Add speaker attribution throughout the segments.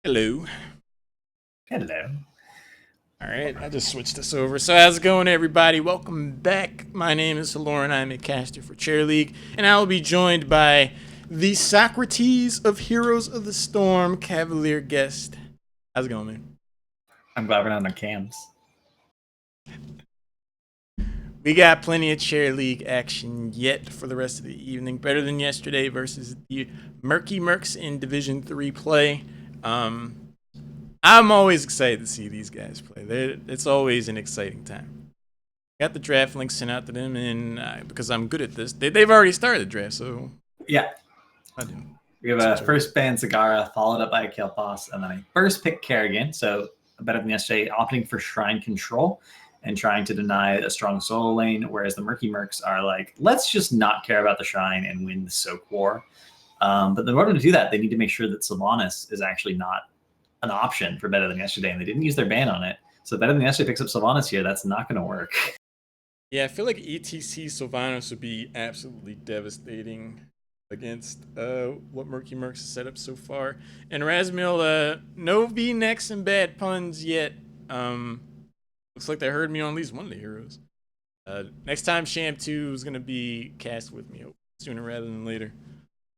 Speaker 1: Hello.
Speaker 2: Hello.
Speaker 1: All right, I just switched this over. So how's it going, everybody? Welcome back. My name is Lauren. I'm a caster for Chair League, and I will be joined by the Socrates of Heroes of the Storm, Cavalier Guest. How's it going, man?
Speaker 2: I'm glad we're not on cams.
Speaker 1: We got plenty of Chair League action yet for the rest of the evening. Better than yesterday versus the Murky Mercs in Division 3 play. I'm always excited to see these guys play. It's always an exciting time. Got the draft link sent out to them, and because I'm good at this, they've already started the draft, so
Speaker 2: Yeah.
Speaker 1: I do.
Speaker 2: We have a first ban Zagara, followed up by a Kael'thas, and then I first pick Kerrigan, so better than yesterday, opting for Shrine Control and trying to deny a strong solo lane, whereas the Murky Mercs are like, let's just not care about the Shrine and win the Soak War. But in order to do that, they need to make sure that Sylvanas is actually not an option for better than yesterday, and they didn't use their ban on it. So better than yesterday picks up Sylvanas here. That's not going to work.
Speaker 1: Yeah, I feel like ETC Sylvanas would be absolutely devastating against what Murky Mercs has set up so far. And Razmil, no V-necks and bad puns yet. Looks like they heard me on at least one of the heroes. Next time Sham 2 is going to be cast with me, sooner rather than later.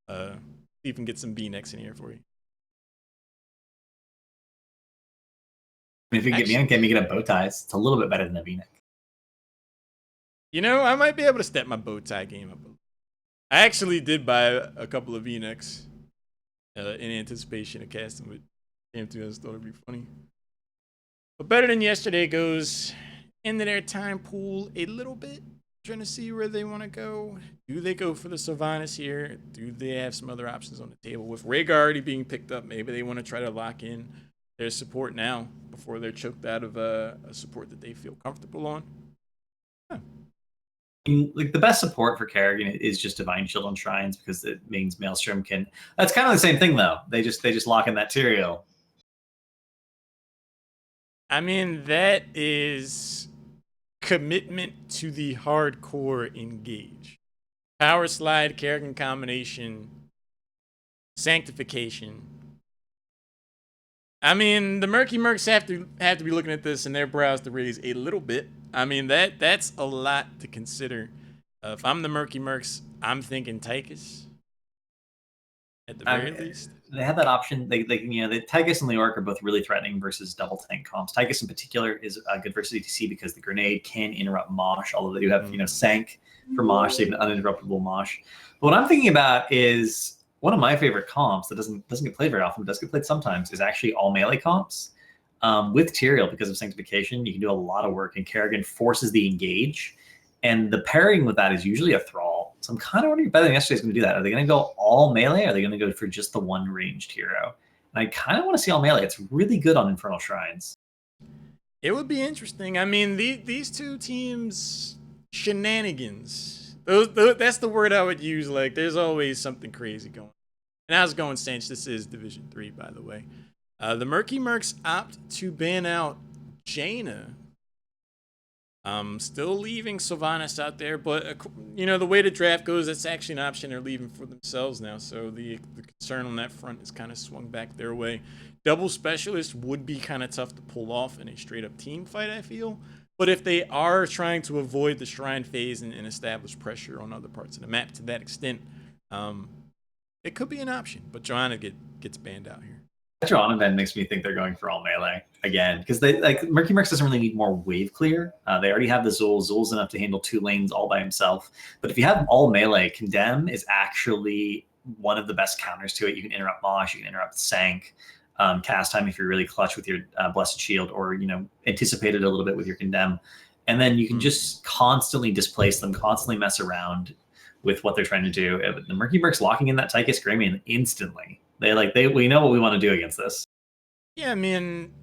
Speaker 1: See if we can get some V-necks in here for you.
Speaker 2: If you get V-neck, maybe get a bow ties. It's a little bit better than a V-neck.
Speaker 1: You know, I might be able to step my bow tie game up. I actually did buy a couple of V-necks in anticipation of casting with Sham 2. I just thought it'd be funny. But better than yesterday goes into their time pool a little bit, trying to see where they want to go. Do they go for the Sylvanas here? Do they have some other options on the table? With Rhaegar already being picked up, maybe they want to try to lock in their support now before they're choked out of a support that they feel comfortable on.
Speaker 2: Huh. Like the best support for Kerrigan is just Divine Shield on Shrines because it means Maelstrom can. That's kind of the same thing though. They just lock in that Tyrael.
Speaker 1: I mean, that is commitment to the hardcore engage. Power slide, Kerrigan combination, sanctification. I mean, the Murky Mercs have to be looking at this and their brows to raise a little bit. I mean, that's a lot to consider. If I'm the Murky Mercs, I'm thinking Tychus. At the very least,
Speaker 2: they have that option. The Tychus and Leoric are both really threatening versus double tank comps. Tychus in particular is good versus ETC because the grenade can interrupt Mosh, although they do have Sank for Mosh, so you have an uninterruptible Mosh. But what I'm thinking about is one of my favorite comps that doesn't get played very often, but does get played sometimes, is actually all melee comps. With Tyrael, because of sanctification, you can do a lot of work, and Kerrigan forces the engage. And the pairing with that is usually a Thrall. So I'm kind of wondering if better than yesterday is going to do that. Are they going to go all melee? Or are they going to go for just the one ranged hero? And I kind of want to see all melee. It's really good on Infernal Shrines.
Speaker 1: It would be interesting. I mean, these two teams, shenanigans. That's the word I would use. Like, there's always something crazy going. And how's it going, Stench? This is Division 3, by the way. The Murky Mercs opt to ban out Jaina. Still leaving Sylvanas out there, but the way the draft goes, that's actually an option they're leaving for themselves now. So the concern on that front is kind of swung back their way. Double specialist would be kind of tough to pull off in a straight up team fight, I feel. But if they are trying to avoid the shrine phase and establish pressure on other parts of the map to that extent, it could be an option. But Joanna gets banned out here.
Speaker 2: Joanna then makes me think they're going for all melee again because they Murky Mercs doesn't really need more wave clear. They already have the Zul. Zul's enough to handle 2 lanes all by himself. But if you have all melee, Condemn is actually one of the best counters to it. You can interrupt Mosh, you can interrupt Sank, cast time if you're really clutch with your Blessed Shield, or anticipate it a little bit with your Condemn, and then you can just constantly displace them, constantly mess around with what they're trying to do. The Murky Mercs locking in that Tychus Grayman instantly. We know what we want to do against this.
Speaker 1: Yeah, I mean,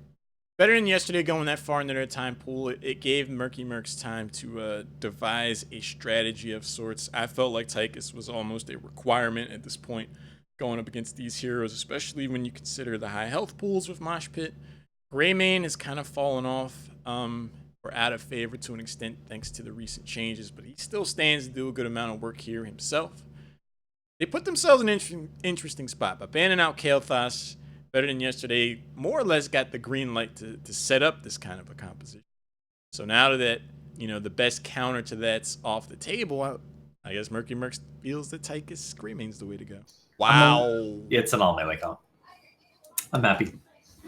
Speaker 1: better than yesterday going that far into their time pool. It gave Murky Mercs time to devise a strategy of sorts. I felt like Tychus was almost a requirement at this point going up against these heroes, especially when you consider the high health pools with Mosh Pit. Greymane has kind of fallen off or out of favor to an extent thanks to the recent changes, but he still stands to do a good amount of work here himself. They put themselves in an interesting spot by banning out Kael'thas, Better Than Yesterday more or less got the green light to set up this kind of a composition. So now that, you know, the best counter to that's off the table, I guess Murky Mercs feels that Tychus Screaming's the way to go. Wow.
Speaker 2: It's an all melee comp. I'm happy.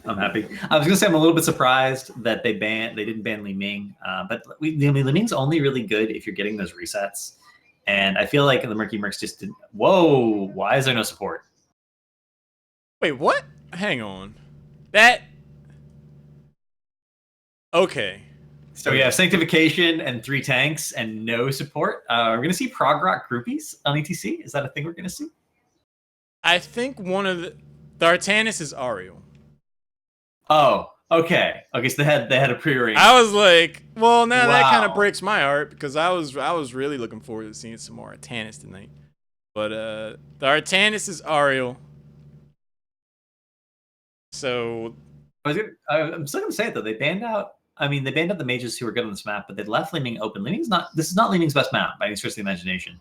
Speaker 2: I'm happy. I was gonna say I'm a little bit surprised that they didn't ban Li Ming, but Li Ming's only really good if you're getting those resets. And I feel like the Murky Mercs just didn't. Whoa! Why is there no support?
Speaker 1: Wait, what? Hang on. That. Okay.
Speaker 2: So we have Sanctification and 3 tanks and no support. We're gonna see Prog Rock groupies on ETC. Is that a thing we're gonna see?
Speaker 1: I think one of the Artanis is Ariel.
Speaker 2: Oh, okay. Okay, so they had a pre-arranged.
Speaker 1: I was like, well, now that kind of
Speaker 2: Wow.
Speaker 1: breaks my heart because I was really looking forward to seeing some more Artanis tonight. But the Artanis is Ariel. So
Speaker 2: I'm still gonna say it though. They banned out. I mean, they banned out the mages who were good on this map, but they left Li Ming open. Li Ming's not. This is not Li Ming's best map by any stretch of the imagination.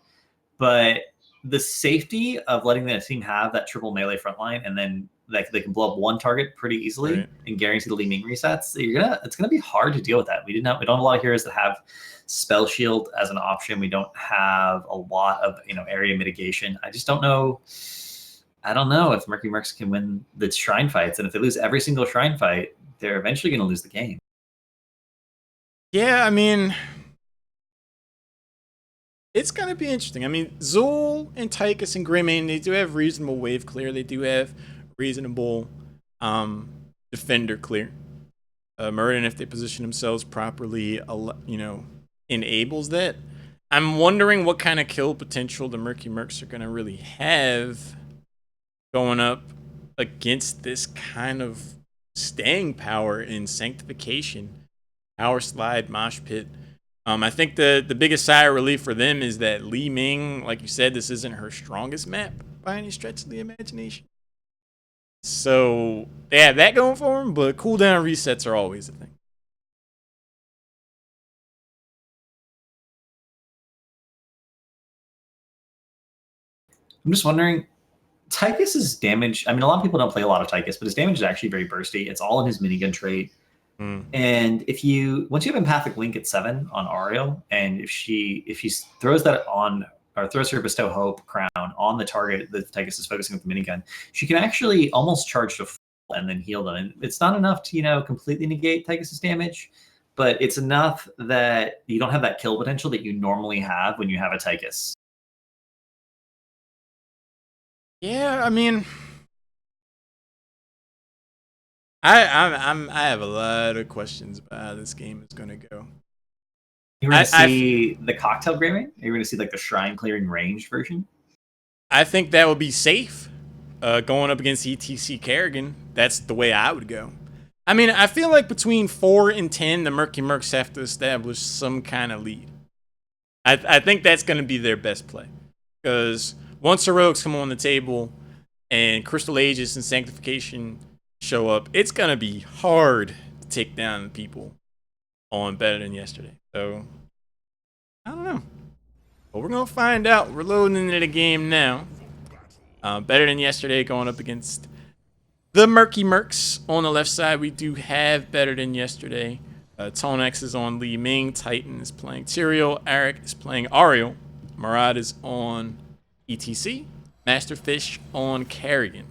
Speaker 2: But the safety of letting the team have that triple melee front line and then like they can blow up one target pretty easily
Speaker 1: right.
Speaker 2: and guarantee the Li Ming resets. It's gonna be hard to deal with that. We don't have a lot of heroes that have spell shield as an option. We don't have a lot of area mitigation. I just don't know. I don't know if Murky Mercs can win the shrine fights, and if they lose every single shrine fight, they're eventually going to lose the game.
Speaker 1: Yeah, I mean, it's going to be interesting. I mean, Zul and Tychus and Greymane, they do have reasonable wave clear. They do have reasonable defender clear. Murden, if they position themselves properly, enables that. I'm wondering what kind of kill potential the Murky Mercs are going to really have going up against this kind of staying power in Sanctification, Power Slide, Mosh Pit. I think the biggest sigh of relief for them is that Li Ming, like you said, this isn't her strongest map by any stretch of the imagination. So they have that going for them, but cooldown resets are always a thing.
Speaker 2: I'm just wondering, Tychus's damage, I mean, a lot of people don't play a lot of Tychus, but his damage is actually very bursty. It's all in his minigun trait. And once you have Empathic Link at 7 on Ariel, and if she throws that on, or throws her Bestow Hope crown on the target that Tychus is focusing with the minigun, she can actually almost charge to full and then heal them. And it's not enough to, completely negate Tychus's damage, but it's enough that you don't have that kill potential that you normally have when you have a Tychus.
Speaker 1: Yeah, I mean, I have a lot of questions about how this game is gonna go.
Speaker 2: You're going to see the cocktail Greymane? You're going to see like the shrine clearing ranged version?
Speaker 1: I think that would be safe. Going up against ETC Kerrigan, that's the way I would go. I mean, I feel like between 4 and 10, the Murky Mercs have to establish some kind of lead. I think that's going to be their best play. Because once Heroics come on the table and Crystal Aegis and Sanctification show up, it's going to be hard to take down people on Better Than Yesterday. So, I don't know. But we're going to find out. We're loading into the game now. Better Than Yesterday going up against the Murky Mercs. On the left side, we do have Better Than Yesterday. Tonex is on Li Ming. Titan is playing Tyrael. Arik is playing Ariel. Murad is on ETC. Masterfish on Kerrigan.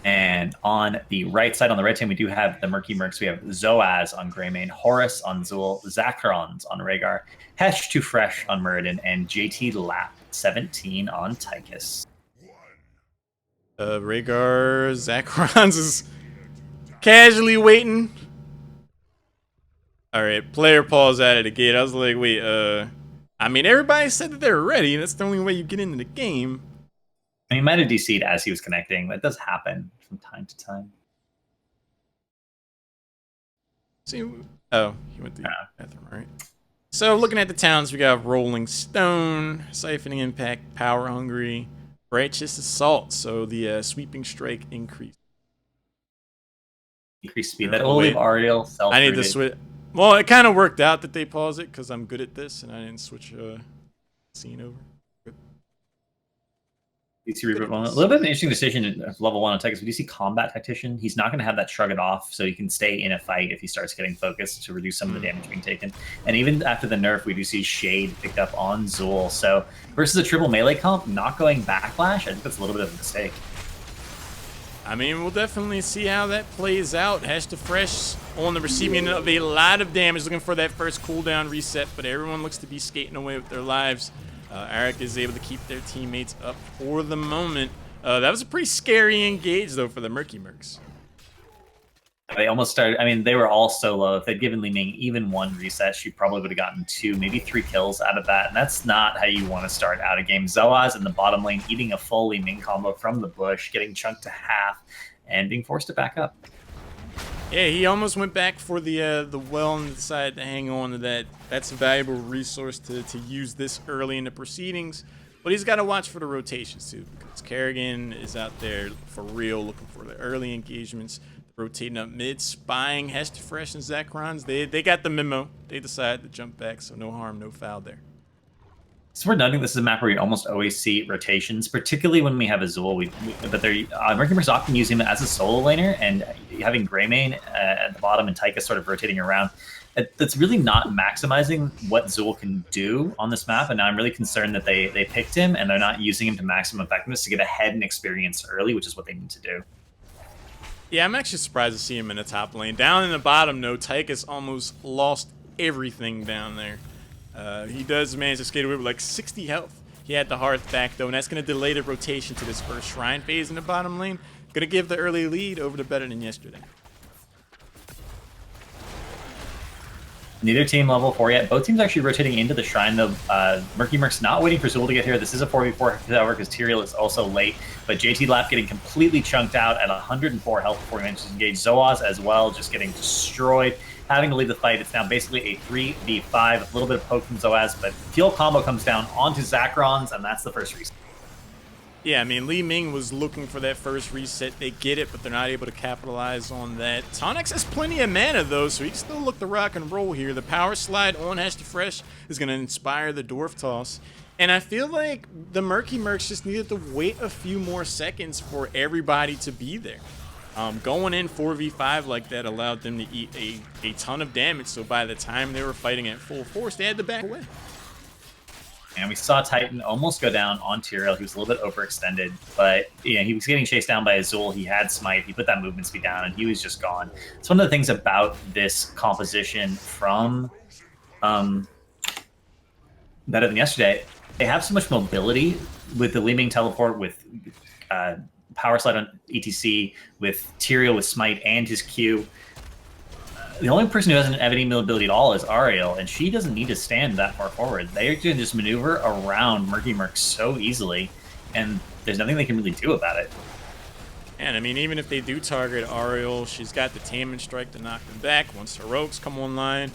Speaker 2: And on the right side, on the red team, we do have the Murky Mercs. We have Zoaz on Greymane, Horus on Zul, Zacharons on Rhaegar, Hesh Too Fresh on Muradin, and JT Lap 17 on Tychus.
Speaker 1: Rhaegar, Zacharons is casually waiting. All right, player pause out of the gate. I was like, wait, I mean, everybody said that they were ready, and that's the only way you get into the game.
Speaker 2: And he might have DC'd as he was connecting. That does happen from time to time.
Speaker 1: See, oh, he went to the bathroom, right? So, looking at the towns, we got Rolling Stone, Siphoning Impact, Power Hungry, Righteous Assault. So, the Sweeping Strike increase.
Speaker 2: Increased speed. That will leave Ariel self.
Speaker 1: I need to switch. Well, it kind of worked out that they paused it because I'm good at this and I didn't switch scene over.
Speaker 2: You see Reaper, a little bit of an interesting decision at level 1 on Tychus. We do see Combat Tactician. He's not going to have that shrug it off, so he can stay in a fight if he starts getting focused to reduce some of the damage being taken. And even after the nerf, we do see Shade picked up on Zool. So versus a triple melee comp, not going Backlash, I think that's a little bit of a mistake.
Speaker 1: I mean, we'll definitely see how that plays out. Fresh on the receiving end of a lot of damage, looking for that first cooldown reset, but everyone looks to be skating away with their lives. Eric is able to keep their teammates up for the moment. That was a pretty scary engage, though, for the Murky Mercs.
Speaker 2: They almost started, I mean, they were all so low. If they'd given Li Ming even one reset, she probably would have gotten 2, maybe 3 kills out of that. And that's not how you want to start out a game. Zoaz in the bottom lane, eating a full Li Ming combo from the bush, getting chunked to half, and being forced to back up.
Speaker 1: Yeah, he almost went back for the well and decided to hang on to that. That's a valuable resource to use this early in the proceedings. But he's got to watch for the rotations, too, because Kerrigan is out there for real looking for the early engagements. Rotating up mid, spying Fresh and Zachrons. They got the memo. They decided to jump back, so no harm, no foul there.
Speaker 2: So we're noting this is a map where you almost always see rotations, particularly when we have Azul. But Murky Mercs often use him as a solo laner, and having Greymane at the bottom and Tychus sort of rotating around, that's really not maximizing what Zul can do on this map. And now I'm really concerned that they picked him and they're not using him to maximum effectiveness to get ahead and experience early, which is what they need to do.
Speaker 1: Yeah, I'm actually surprised to see him in the top lane. Down in the bottom, no, Tychus almost lost everything down there. He does manage to skate away with like 60 health. He had the Hearth back, though, and that's going to delay the rotation to this first Shrine phase in the bottom lane. Going to give the early lead over to Better Than Yesterday.
Speaker 2: Neither team level 4 yet. Both teams actually rotating into the Shrine, though. Murky Mercs not waiting for Zul to get here. This is a 4v4, however, because Tyrael is also late. But JT Lap getting completely chunked out at 104 health before he manages to engage. Zoaz as well, just getting destroyed. Having to leave the fight. It's now basically a 3v5, a little bit of poke from Zoaz, but Fuel combo comes down onto Zachrons, and that's the first reset.
Speaker 1: Yeah, I mean, Li Ming was looking for that first reset. They get it, but they're not able to capitalize on that. Tonix has plenty of mana, though, so he can still look to rock and roll here. The power slide on Fresh is going to inspire the Dwarf Toss. And I feel like the Murky Mercs just needed to wait a few more seconds for everybody to be there. Going in 4v5 like that allowed them to eat a ton of damage, so by the time they were fighting at full force, they had to back away.
Speaker 2: And we saw Titan almost go down on Tyrael. He was a little bit overextended, but he was getting chased down by Azul. He had Smite. He put that movement speed down, and he was just gone. It's one of the things about this composition from Better Than Yesterday. They have so much mobility with the Li Ming teleport, with Power Slide on ETC, with Tyrael with Smite and his Q. The only person who doesn't have any mobility at all is Ariel, and she doesn't need to stand that far forward. They can just maneuver around Murky Mercs so easily, and there's nothing they can really do about it.
Speaker 1: And I mean, even if they do target Ariel, she's got the Tainment Strike to knock them back. Once Heroics come online,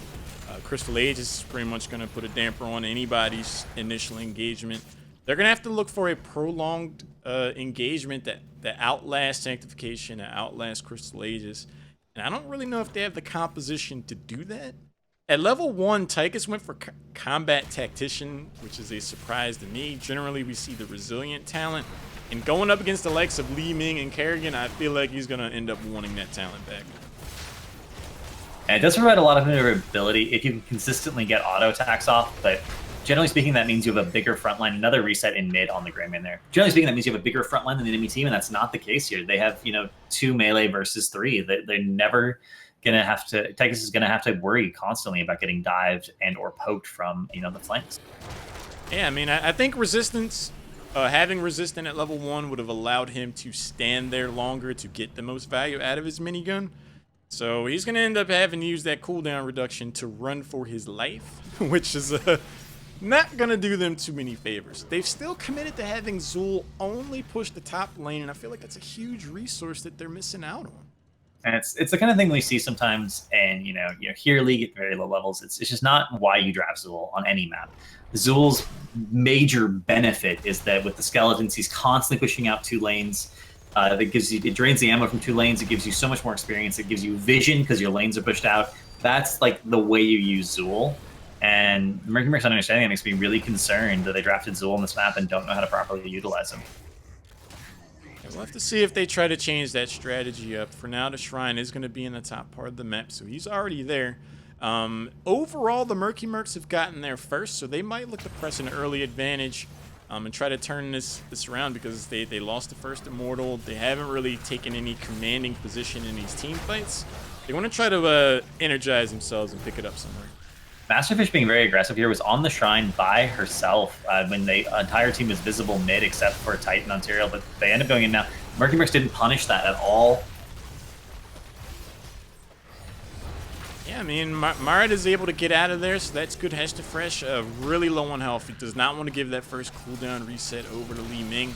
Speaker 1: Crystal Aegis is pretty much going to put a damper on anybody's initial engagement. They're going to have to look for a prolonged engagement that outlasts Sanctification, that outlasts Crystal Aegis. And I don't really know if they have the composition to do that. At level 1, Tychus went for Combat Tactician, which is a surprise to me. Generally, we see the Resilient talent. And going up against the likes of Li Ming and Kerrigan, I feel like he's going to end up wanting that talent back.
Speaker 2: And it does provide a lot of maneuverability if you can consistently get auto attacks off, but generally speaking, that means you have a bigger front line, another reset in mid on the Greymane there. Generally speaking, that means you have a bigger front line than the enemy team, and that's not the case here. They have, 2 melee versus 3. They're never going to have to, Tychus is going to have to worry constantly about getting dived and or poked from, the flanks.
Speaker 1: Yeah, I mean, I think Resistance, having Resistant at level 1 would have allowed him to stand there longer to get the most value out of his minigun. So he's going to end up having to use that cooldown reduction to run for his life, which is not going to do them too many favors. They've still committed to having Zul only push the top lane, and I feel like that's a huge resource that they're missing out on.
Speaker 2: And it's the kind of thing we see sometimes in, Here League at very low levels. It's just not why you draft Zul on any map. Zul's major benefit is that with the skeletons, he's constantly pushing out 2 lanes. It drains the ammo from 2 lanes. It gives you so much more experience. It gives you vision because your lanes are pushed out. That's like the way you use Zul. And Murky Mercs understanding that makes me really concerned that they drafted Zul on this map and don't know how to properly utilize him.
Speaker 1: we'll have to see if they try to change that strategy up. For now, the Shrine is going to be in the top part of the map, so he's already there. Overall, the Murky Mercs have gotten there first, so they might look to press an early advantage and try to turn this around because they lost the first Immortal. They haven't really taken any commanding position in these team fights. They want to try to energize themselves and pick it up somewhere.
Speaker 2: Masterfish being very aggressive here was on the Shrine by herself when the entire team was visible mid except for Titan on Tyrael, but they end up going in now. Murky Mercs didn't punish that at all.
Speaker 1: Yeah, I mean, Marat is able to get out of there, so that's good. Hester Fresh, really low on health. He does not want to give that first cooldown reset over to Li Ming.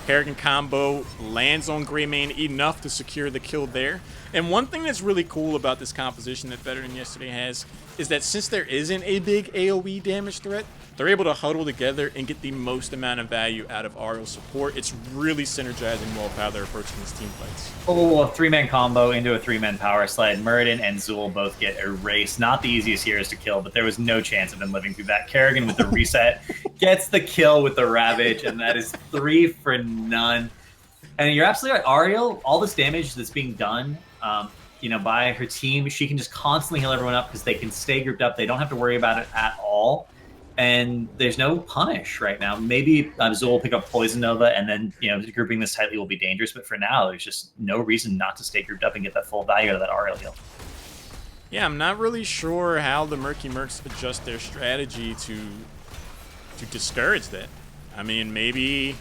Speaker 1: Kerrigan combo lands on Greymane enough to secure the kill there. And one thing that's really cool about this composition that Better Than Yesterday has is that since there isn't a big AoE damage threat, they're able to huddle together and get the most amount of value out of Ariel's support. It's really synergizing well with how they're approaching these team fights.
Speaker 2: Oh, a 3-man combo into a 3-man power slide. Muradin and Zul both get erased. Not the easiest heroes to kill, but there was no chance of them living through that. Kerrigan with the reset gets the kill with the Ravage, and that is 3 for none. And you're absolutely right, Ariel, all this damage that's being done, by her team, she can just constantly heal everyone up because they can stay grouped up. They don't have to worry about it at all. And there's no punish right now. Maybe Zul will pick up Poison Nova, and then grouping this tightly will be dangerous. But for now, there's just no reason not to stay grouped up and get that full value out of that Ariel heal.
Speaker 1: Yeah, I'm not really sure how the Murky Mercs adjust their strategy to discourage that. I mean, maybe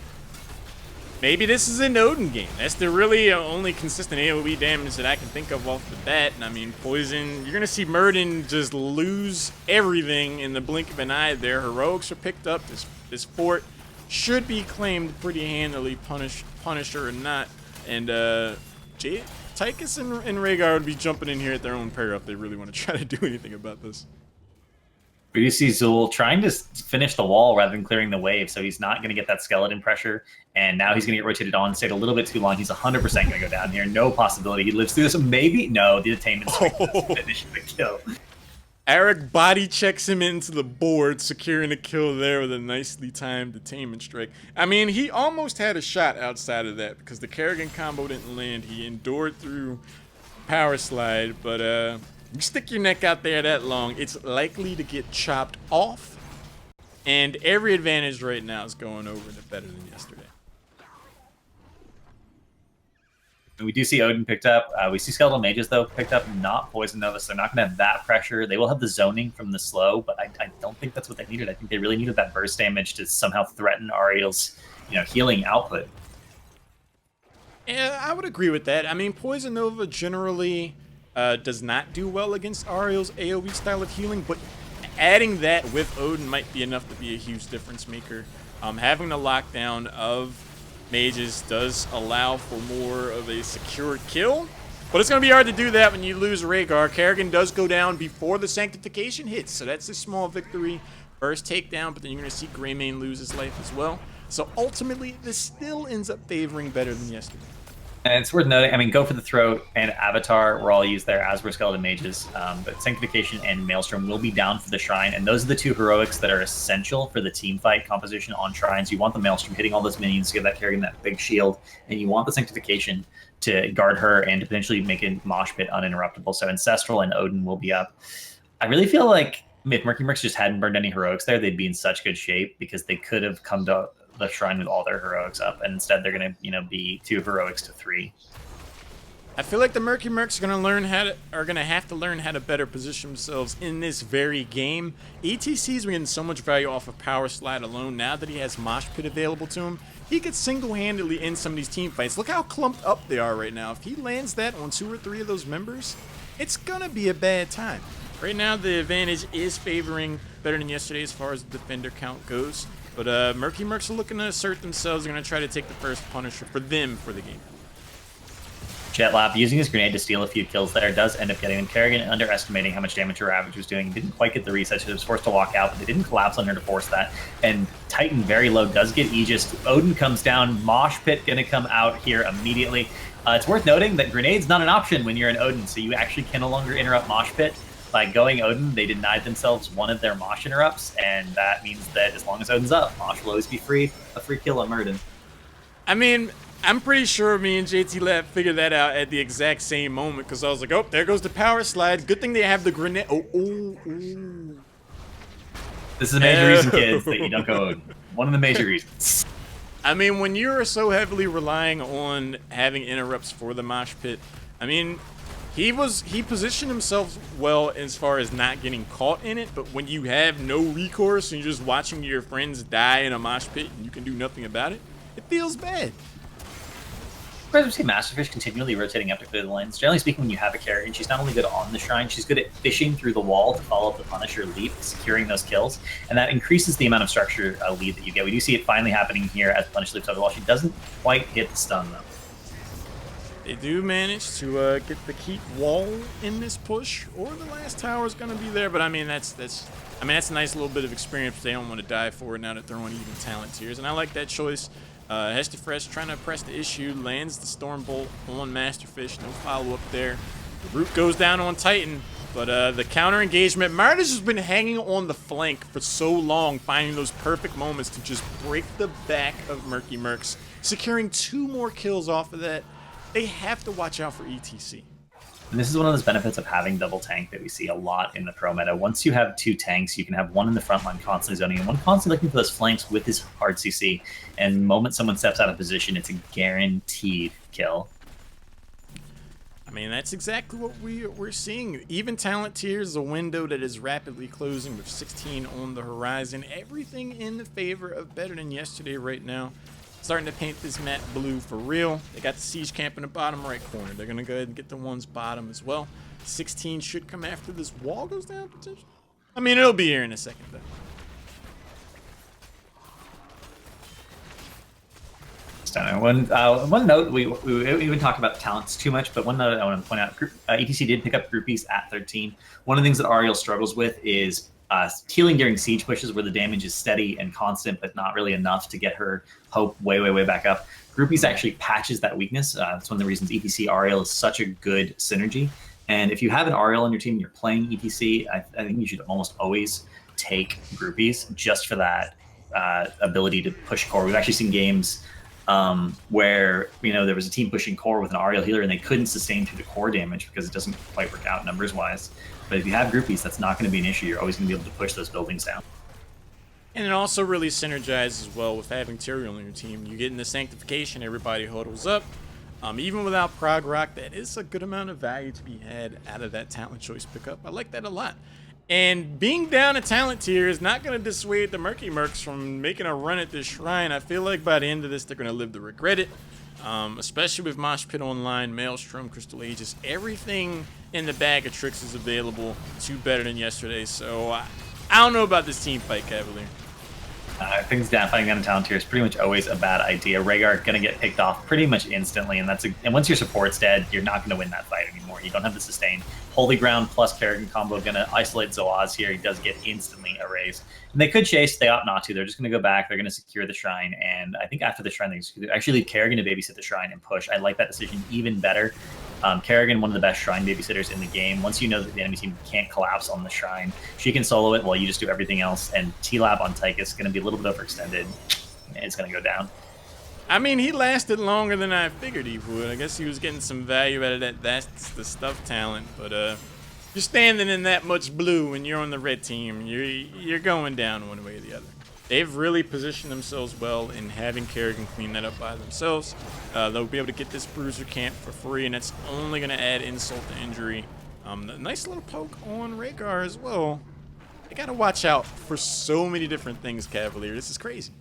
Speaker 1: this is an Odin game. That's the really only consistent AoE damage that I can think of off the bat. And I mean, Poison, you're going to see Murden just lose everything in the blink of an eye there. Heroics are picked up. This fort should be claimed pretty handily, Punisher or not. And Tychus and Rhaegar would be jumping in here at their own peril if they really want to try to do anything about this.
Speaker 2: We do see Zul trying to finish the wall rather than clearing the wave, so he's not going to get that skeleton pressure, and now he's going to get rotated on, stayed a little bit too long. He's 100% going to go down here. No possibility he lives through this. Maybe? No, the attainment strike does finish the kill.
Speaker 1: Eric body checks him into the board, securing a kill there with a nicely timed attainment strike. I mean, he almost had a shot outside of that because the Kerrigan combo didn't land. He endured through power slide, but you stick your neck out there that long, it's likely to get chopped off. And every advantage right now is going over to Better Than Yesterday.
Speaker 2: And we do see Odin picked up. We see Skeletal Mages, though, picked up, not Poison Nova, so they're not going to have that pressure. They will have the zoning from the slow, but I don't think that's what they needed. I think they really needed that burst damage to somehow threaten Ariel's healing output.
Speaker 1: Yeah, I would agree with that. I mean, Poison Nova generally does not do well against Ariel's AoE style of healing, but adding that with Odin might be enough to be a huge difference maker. Having the lockdown of mages does allow for more of a secure kill, but it's going to be hard to do that when you lose Rhaegar. Kerrigan does go down before the Sanctification hits, so that's a small victory. First takedown, but then you're going to see Greymane lose his life as well. So ultimately, this still ends up favoring Better Than Yesterday.
Speaker 2: And it's worth noting, I mean, Go for the Throat and Avatar were all used there, as were Skeleton Mages. But Sanctification and Maelstrom will be down for the Shrine, and those are the two heroics that are essential for the team fight composition on Shrines. You want the Maelstrom hitting all those minions to give that Kerrigan that big shield, and you want the Sanctification to guard her and to potentially make a mosh pit uninterruptible. So Ancestral and Odin will be up. I really feel like if Murky Mercs just hadn't burned any heroics there, they'd be in such good shape because they could have come to the Shrine with all their heroics up, and instead they're going to be 2 heroics to 3.
Speaker 1: I feel like the Murky Mercs are gonna have to learn how to better position themselves in this very game. ETC's getting so much value off of Power Slide alone. Now that he has Mosh Pit available to him, he could single-handedly end some of these team fights. Look how clumped up they are right now. If he lands that on 2 or 3 of those members, it's gonna be a bad time. Right now, the advantage is favoring Better Than Yesterday as far as the defender count goes. But Murky Mercs are looking to assert themselves. They're going to try to take the first Punisher for them for the game.
Speaker 2: Jetlap using his grenade to steal a few kills there does end up getting him. Kerrigan underestimating how much damage her Ravage was doing. Didn't quite get the reset, so he was forced to walk out, but they didn't collapse on her to force that. And Titan very low does get Aegis. Odin comes down. Mosh Pit going to come out here immediately. It's worth noting that grenade's not an option when you're in Odin, so you actually can no longer interrupt Mosh Pit. By going Odin, they denied themselves one of their Mosh interrupts, and that means that as long as Odin's up, Mosh will always be free. A free kill on Murden.
Speaker 1: I mean, I'm pretty sure me and JT Lab figured that out at the exact same moment because I was like, oh, there goes the power slide. Good thing they have the grenade. Oh.
Speaker 2: This is a major reason, kids, that you don't go. One of the major reasons.
Speaker 1: I mean, when you're so heavily relying on having interrupts for the mosh pit, I mean, he positioned himself well as far as not getting caught in it, but when you have no recourse and you're just watching your friends die in a mosh pit and you can do nothing about it, it feels bad.
Speaker 2: Whereas we see Masterfish continually rotating up to clear the lanes. Generally speaking, when you have a Kerrigan, she's not only good on the shrine, she's good at fishing through the wall to follow up the Punisher leap, securing those kills, and that increases the amount of structure lead that you get. We do see it finally happening here as Punisher leaps over the wall. She doesn't quite hit the stun, though.
Speaker 1: They do manage to get the keep wall in this push, or the last tower is going to be there. But I mean, that's a nice little bit of experience they don't want to die for now that they're on even talent tiers, and I like that choice. Hester Fresh trying to press the issue, lands the Storm Bolt on Masterfish, no follow up there. The root goes down on Titan, but the counter engagement, Martyrs has been hanging on the flank for so long, finding those perfect moments to just break the back of Murky Mercs, securing 2 more kills off of that. They have to watch out for ETC.
Speaker 2: And this is one of those benefits of having double tank that we see a lot in the pro meta. Once you have 2 tanks, you can have one in the front line constantly zoning and one constantly looking for those flanks with his hard CC. And the moment someone steps out of position, it's a guaranteed kill.
Speaker 1: I mean, that's exactly what we're seeing. Even talent tiers is a window that is rapidly closing with 16 on the horizon. Everything in the favor of better than yesterday right now. Starting to paint this map blue for real. They got the siege camp in the bottom right corner. They're going to go ahead and get the ones bottom as well. 16 should come after this wall goes down, potentially. I mean, it'll be here in a second, though.
Speaker 2: One note, we even talk about talents too much, but one note I want to point out, ETC did pick up groupies at 13. One of the things that Ariel struggles with is healing during siege pushes where the damage is steady and constant, but not really enough to get her hope way back up. Groupies actually patches that weakness. That's one of the reasons ETC Ariel is such a good synergy. And if you have an Ariel on your team and you're playing ETC, I think you should almost always take groupies just for that ability to push core. We've actually seen games where there was a team pushing core with an Ariel healer and they couldn't sustain through the core damage because it doesn't quite work out numbers wise. But if you have groupies, that's not going to be an issue. You're always going to be able to push those buildings down.
Speaker 1: And it also really synergizes well with having Tyrael on your team. You get in the sanctification, everybody huddles up. Even without Prog Rock, that is a good amount of value to be had out of that talent choice pickup. I like that a lot. And being down a talent tier is not going to dissuade the Murky Mercs from making a run at this shrine. I feel like by the end of this, they're going to live to regret it. Especially with Mosh Pit Online, Maelstrom, Crystal Aegis, everything in the bag of tricks is available to better than yesterday. So I don't know about this team fight, Cavalier.
Speaker 2: Things fighting down a talent tier is pretty much always a bad idea. Rhaegar going to get picked off pretty much instantly, and once your support's dead, you're not going to win that fight anymore. You don't have the sustain. Holy Ground plus Kerrigan combo going to isolate Zoaz here. He does get instantly erased. And they could chase. They opt not to. They're just going to go back. They're going to secure the shrine, and I think after the shrine, they actually leave Kerrigan to babysit the shrine and push. I like that decision even better. Kerrigan, one of the best shrine babysitters in the game. Once you know that the enemy team can't collapse on the shrine, she can solo it while you just do everything else. And T-Lab on Tychus is going to be a little bit overextended. It's going to go down.
Speaker 1: I mean, he lasted longer than I figured he would. I guess he was getting some value out of that. That's the stuff talent. But you're standing in that much blue and you're on the red team. You're going down one way or the other. They've really positioned themselves well in having Kerrigan clean that up by themselves. They'll be able to get this Bruiser camp for free, and it's only going to add insult to injury. Nice little poke on Rhaegar as well. They got to watch out for so many different things, Cavalier. This is crazy.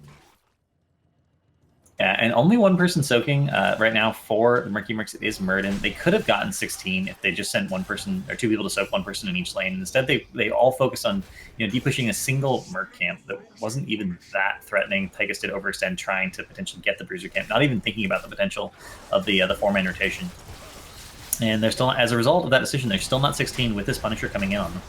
Speaker 2: Yeah, and only one person soaking right now for the Murky Mercs is Murden. They could have gotten 16 if they just sent one person or 2 people to soak one person in each lane. Instead, they all focused on depushing a single Merc camp that wasn't even that threatening. Tychus did overextend trying to potentially get the Bruiser camp, not even thinking about the potential of the 4-man rotation. And they're still, as a result of that decision, they're still not 16 with this Punisher coming in on them.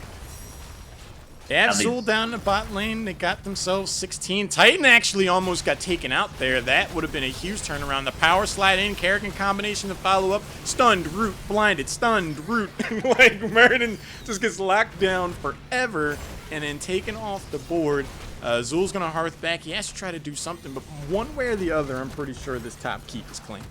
Speaker 1: They had Soul down the bot lane. They got themselves 16. Titan actually almost got taken out there. That would have been a huge turnaround. The power slide in, Kerrigan combination to follow up. Stunned, root, blinded, stunned, root. Like, Murden just gets locked down forever and then taken off the board. Zul's gonna hearth back. He has to try to do something, but one way or the other, I'm pretty sure this top keep is claimed.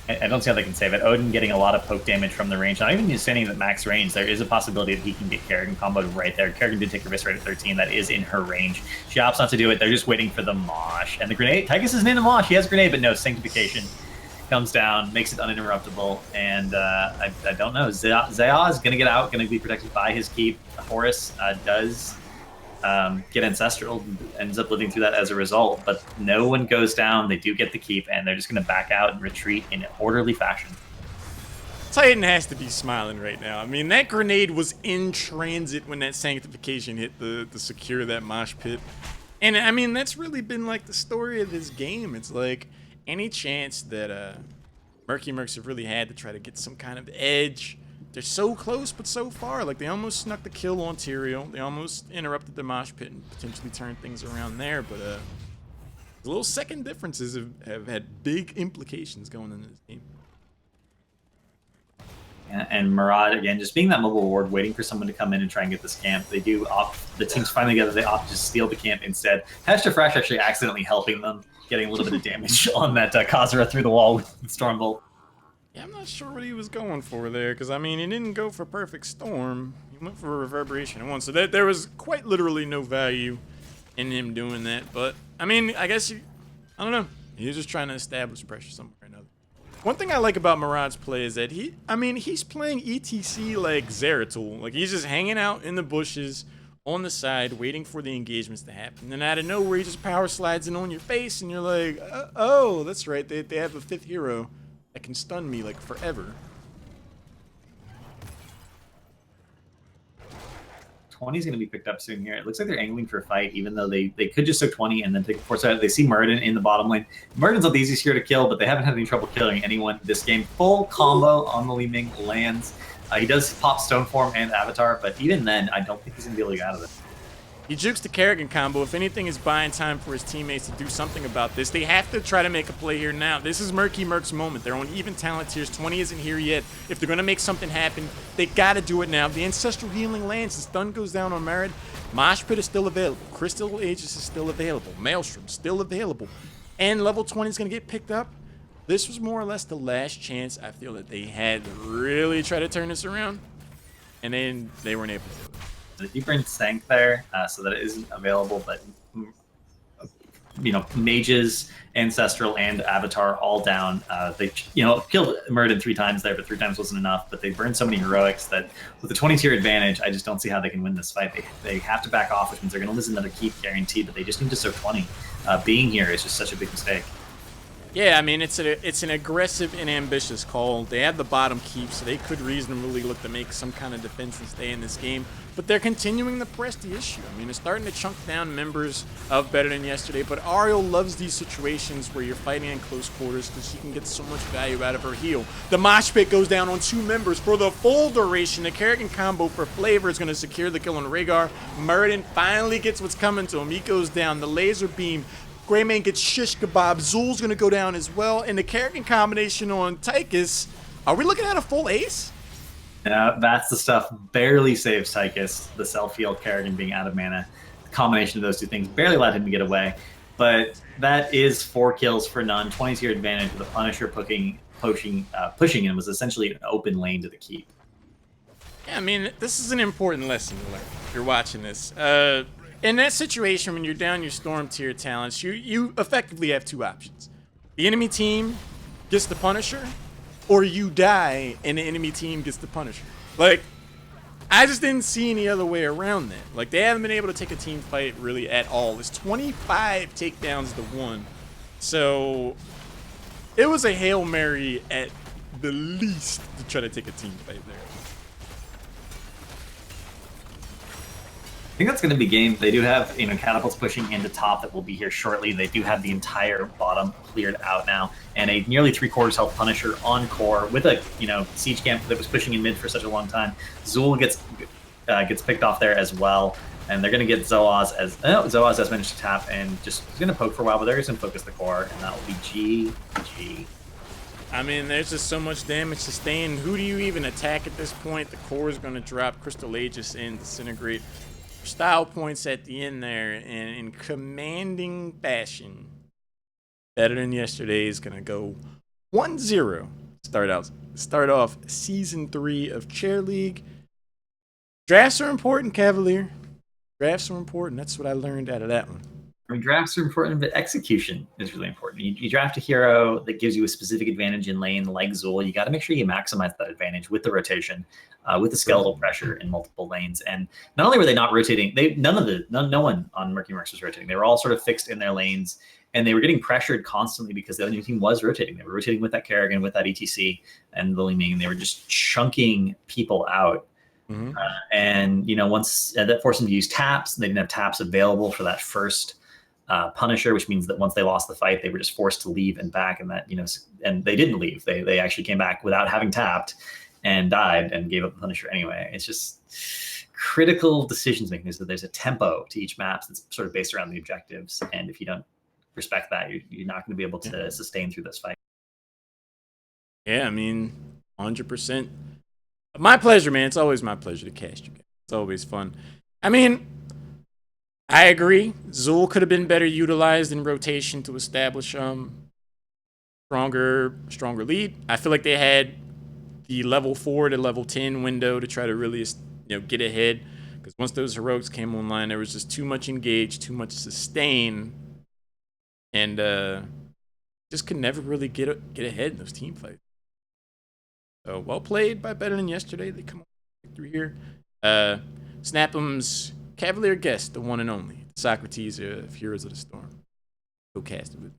Speaker 2: I don't see how they can save it. Odin getting a lot of poke damage from the range. Not even just standing at max range. There is a possibility that he can get Kerrigan comboed right there. Kerrigan did take a risk right at 13. That is in her range. She opts not to do it. They're just waiting for the mosh. And the grenade. Tychus isn't in the mosh. He has a grenade, but no. Sanctification comes down, makes it uninterruptible. And I don't know. Zaya is going to get out, going to be protected by his keep. Horus does get Ancestral, ends up living through that as a result, but no one goes down. They do get the keep, and they're just going to back out and retreat in an orderly fashion.
Speaker 1: Titan has to be smiling right now. I mean, that grenade was in transit when that Sanctification hit to secure that mosh pit. And I mean, that's really been like the story of this game. It's like any chance that Murky Mercs have really had to try to get some kind of edge. They're so close, but so far. Like, they almost snuck the kill on Tyrael. They almost interrupted the mosh pit and potentially turned things around there. But the little second differences have had big implications going into this game.
Speaker 2: And Murad, again, just being that mobile ward, waiting for someone to come in and try and get this camp. They do opt, the team's finally together, they opt to steal the camp instead. Hashtrafrash actually accidentally helping them, getting a little bit of damage on that Khazra through the wall with Stormbolt.
Speaker 1: Yeah, I'm not sure what he was going for there, because, I mean, he didn't go for Perfect Storm. He went for a Reverberation at once, so there was quite literally no value in him doing that. But, I mean, I guess, I don't know. He was just trying to establish pressure somewhere or another. One thing I like about Murad's play is that he's playing ETC like Zeratul. Like, he's just hanging out in the bushes on the side, waiting for the engagements to happen. And out of nowhere, he just power slides in on your face, and you're like, oh, that's right, they have a 5th hero that can stun me like forever.
Speaker 2: 20 is going to be picked up soon here. It looks like they're angling for a fight, even though they could just soak 20 and then take a force out. They see Murden in the bottom lane. Murden's not the easiest hero to kill, but they haven't had any trouble killing anyone this game. Full combo on the Leeming lands. He does pop Stone Form and Avatar, but even then, I don't think he's going to be able to get out of it.
Speaker 1: He jukes the Kerrigan combo. If anything is buying time for his teammates to do something about this. They have to try to make a play here now. This is Murky Merc's moment. They're on even talent tiers. 20 isn't here yet. If they're going to make something happen, they got to do it now. The Ancestral Healing lands. The stun goes down on Merid. Mosh Pit is still available. Crystal Aegis is still available. Maelstrom still available. And level 20 is going to get picked up. This was more or less the last chance I feel that they had to really try to turn this around. And then they weren't able to do it.
Speaker 2: The deeper in Sank there, so that it isn't available, but mages, ancestral, and avatar all down. They killed Murden 3 times there, but 3 times wasn't enough. But they burned so many heroics that with the 20-tier advantage, I just don't see how they can win this fight. They have to back off, which means they're going to lose another keep guaranteed. But they just need to soak 20. Being here is just such a big mistake.
Speaker 1: Yeah, I mean, it's an aggressive and ambitious call. They have the bottom keep, so they could reasonably look to make some kind of defense and stay in this game. But they're continuing to press the issue. I mean, it's starting to chunk down members of Better Than Yesterday, but Ariel loves these situations where you're fighting in close quarters because she can get so much value out of her heal. The mosh pit goes down on 2 members for the full duration. The Kerrigan combo for Flavor is going to secure the kill on Rhaegar. Muradin finally gets what's coming to him. He goes down. The laser beam. Greymane gets shish kebab. Zul's going to go down as well. And the Kerrigan combination on Tychus. Are we looking at a full ace?
Speaker 2: That's the stuff. Barely saves Tychus. The self-heal, Kerrigan being out of mana. The combination of those 2 things barely let him get away. But that is 4 kills for none. 20-tier advantage with the Punisher pushing him was essentially an open lane to the keep.
Speaker 1: Yeah, I mean, this is an important lesson to learn if you're watching this. In that situation, when you're down your Storm tier talents, you effectively have 2 options. The enemy team gets the Punisher, or you die and the enemy team gets the Punisher. Like, I just didn't see any other way around that. Like, they haven't been able to take a team fight really at all. It's 25 takedowns to 1. So, it was a Hail Mary at the least to try to take a team fight there.
Speaker 2: I think that's going to be game. They do have catapults pushing into top that will be here shortly. They do have the entire bottom cleared out now, and a nearly 3/4 health Punisher on core with a siege camp that was pushing in mid for such a long time. Zul gets picked off there as well, and they're going to get Zoaz as Zoaz has managed to tap and just he's going to poke for a while, but they're just going to focus the core, and that will be GG.
Speaker 1: I mean, there's just so much damage sustained. Who do you even attack at this point? The core is going to drop Crystal Aegis in, disintegrate. style points at the end there, and in commanding fashion, better than yesterday is gonna go 1-0. Start off season 3 of Chair League. Drafts are important, Cavalier. Drafts are important. That's what I learned out of that one.
Speaker 2: I mean, drafts are important, but execution is really important. You draft a hero that gives you a specific advantage in lane, like Zul. You got to make sure you maximize that advantage with the rotation, with the skeletal pressure in multiple lanes. And not only were they not rotating, no one on Murky Mercs was rotating. They were all sort of fixed in their lanes, and they were getting pressured constantly because the other team was rotating. They were rotating with that Kerrigan, with that ETC, and the Li Ming, and they were just chunking people out.
Speaker 1: Mm-hmm.
Speaker 2: And once that forced them to use taps, they didn't have taps available for that first Punisher, which means that once they lost the fight, they were just forced to leave and back, and that and they didn't leave. They actually came back without having tapped and died and gave up the Punisher anyway. It's just critical decisions making. Is that there's a tempo to each map that's sort of based around the objectives, and if you don't respect that, you're not going to be able to sustain through this fight.
Speaker 1: Yeah, I mean, 100%. My pleasure, man. It's always my pleasure to cast you guys. It's always fun. I mean, I agree. Zul could have been better utilized in rotation to establish stronger lead. I feel like they had the level 4 to level 10 window to try to really get ahead, because once those heroics came online, there was just too much engage, too much sustain, and just could never really get ahead in those team fights. So well played by Better Than Yesterday. They come on victory here. Snapham's Cavalier guest, the one and only Socrates of Heroes of the Storm. Go cast it with.